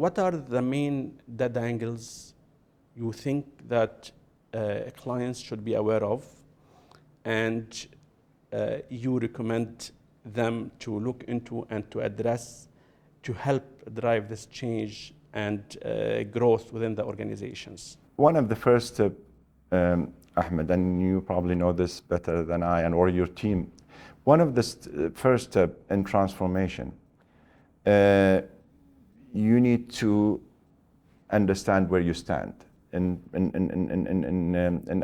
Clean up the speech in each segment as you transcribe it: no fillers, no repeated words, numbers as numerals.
what are the main data angles you think that clients should be aware of, and you recommend them to look into and to address to help drive this change and growth within the organizations? One of the first, Ahmed, and you probably know this better than I and or your team, one of the first step in transformation, you need to understand where you stand. In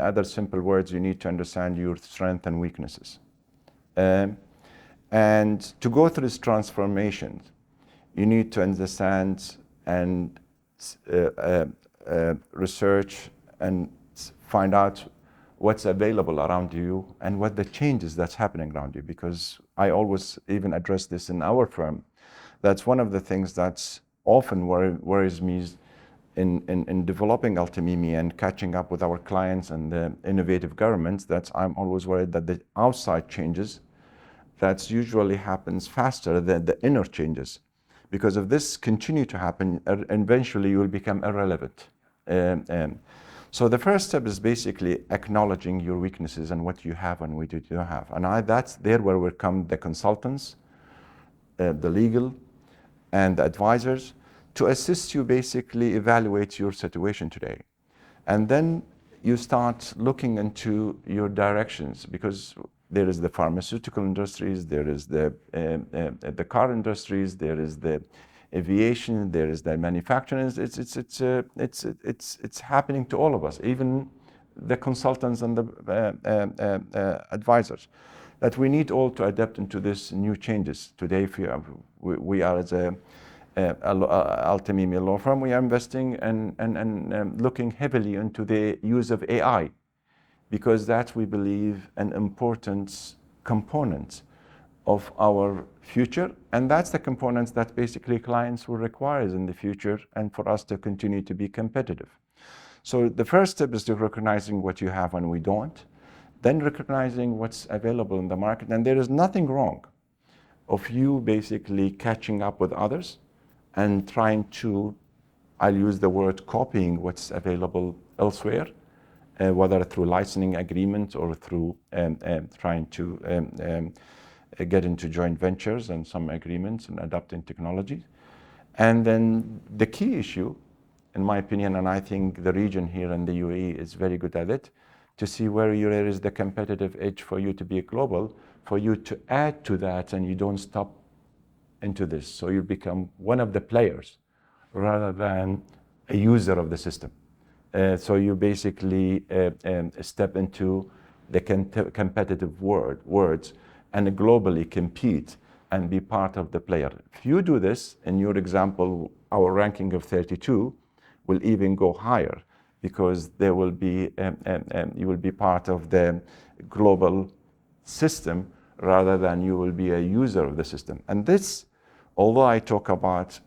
other simple words, you need to understand your strengths and weaknesses. And to go through this transformation, you need to understand and research and find out what's available around you and what the changes that's happening around you. Because I always even address this in our firm. That's one of the things that's often worries me in developing Al Tamimi and catching up with our clients and the innovative governments. That I'm always worried that the outside changes, that usually happens faster than the inner changes. Because if this continue to happen, eventually you will become irrelevant. So the first step is basically acknowledging your weaknesses and what you have and what you don't have. And that's there where will come the consultants, the legal, and the advisors to assist you basically evaluate your situation today. And then you start looking into your directions, because there is the pharmaceutical industries, there is the car industries, there is the aviation, there is the manufacturing. It's happening to all of us, even the consultants and the advisors, that we need all to adapt into this new changes. Today, we are as a Al Tamimi law firm, we are investing and looking heavily into the use of AI, because that we believe an important component of our future, and that's the components that basically clients will require in the future, and for us to continue to be competitive. So the first step is to recognizing what you have and we don't, then recognizing what's available in the market. And there is nothing wrong of you basically catching up with others and trying to, I'll use the word copying what's available elsewhere, whether through licensing agreements or through trying to get into joint ventures and some agreements and adopting technology. And then the key issue, in my opinion, and I think the region here in the UAE is very good at it, to see where there is the competitive edge for you to be global, for you to add to that, and you don't stop into this. So you become one of the players rather than a user of the system. So you basically step into the competitive words and globally compete and be part of the player. If you do this, in your example, our ranking of 32 will even go higher, because there will be you will be part of the global system rather than you will be a user of the system. And this, although I talk about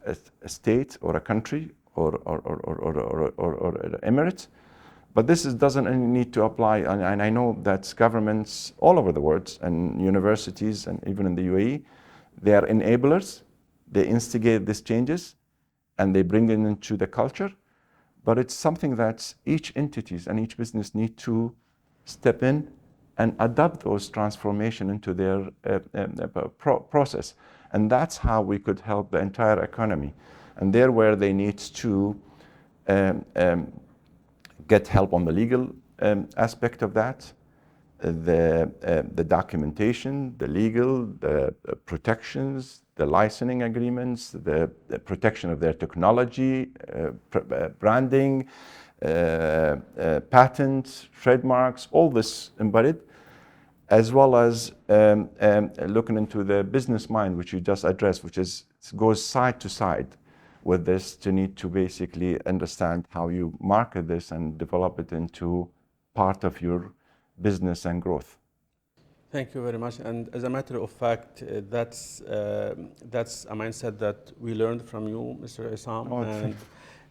a state or a country or an emirate, but this doesn't need to apply. And I know that governments all over the world and universities and even in the UAE, they are enablers. They instigate these changes and they bring it into the culture. But it's something that each entities and each business need to step in and adapt those transformation into their process. And that's how we could help the entire economy. And there where they need to get help on the legal aspect of that, the documentation, the legal, the protections, the licensing agreements, the protection of their technology, branding, patents, trademarks, all this embodied, as well as looking into the business mind, which you just addressed, which goes side to side with this, to need to basically understand how you market this and develop it into part of your business and growth. Thank you very much. And as a matter of fact, that's a mindset that we learned from you, Mr. Essam, and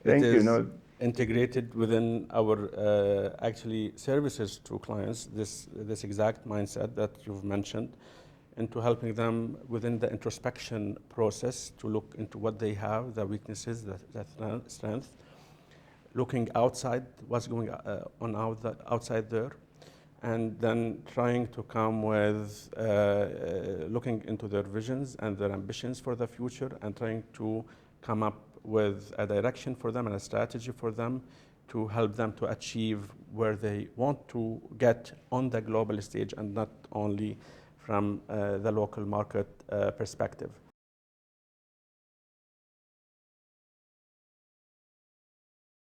thank it you. is integrated within our actually services to clients. This exact mindset that you've mentioned, into helping them within the introspection process to look into what they have, their weaknesses, their strength, looking outside, what's going on outside there, and then trying to come with looking into their visions and their ambitions for the future, and trying to come up with a direction for them and a strategy for them to help them to achieve where they want to get on the global stage, and not only from the local market perspective.